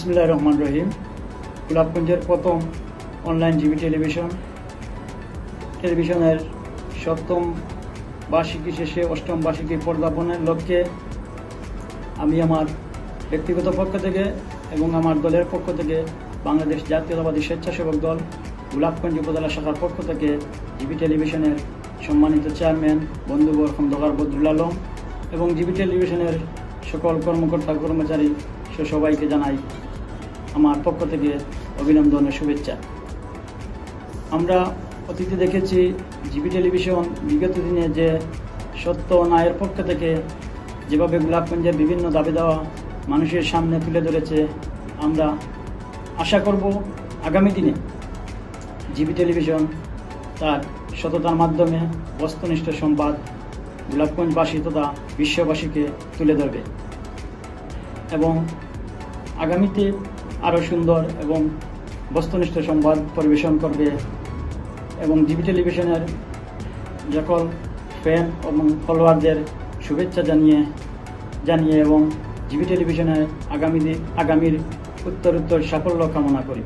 বিসমিল্লাহির রহমানির রহিম। গোলাপগঞ্জের প্রথম অনলাইন জিবি টেলিভিশনের ৭ম বার্ষিকী শেষে ৮ম বার্ষিকী পদার্পণের লক্ষ্যে আমি আমার ব্যক্তিগত পক্ষ থেকে এবং আমার দলের পক্ষ থেকে বাংলাদেশ জাতীয়তাবাদী স্বেচ্ছাসেবক দল গোলাপগঞ্জ উপজেলা শাখার পক্ষ থেকে জিবি টেলিভিশনের সম্মানিত চেয়ারম্যান বন্ধুবর খন্দকার বদরুল আলম এবং জিবি টেলিভিশনের সকল কর্মকর্তা কর্মচারী সবাইকে জানাই আমার পক্ষ থেকে অভিনন্দন ও শুভেচ্ছা। আমরা অতীতে দেখেছি জিবি টেলিভিশন বিগত দিনে যে সত্য ন্যায়ের পক্ষ থেকে যেভাবে গোলাপগঞ্জের বিভিন্ন দাবি দেওয়া মানুষের সামনে তুলে ধরেছে, আমরা আশা করব আগামী দিনে জিবি টেলিভিশন তার সততার মাধ্যমে বস্তুনিষ্ঠ সংবাদ গোলাপগঞ্জবাসী তথা বিশ্ববাসীকে তুলে ধরবে এবং আগামীতে আরও সুন্দর এবং বস্তুনিষ্ঠ সংবাদ পরিবেশন করবে এবং জিবি টেলিভিশনের সকল ফ্যান এবং ফলোয়ারদের শুভেচ্ছা জানিয়ে এবং জিবি টেলিভিশনের আগামীর উত্তরোত্তর সাফল্য কামনা করি।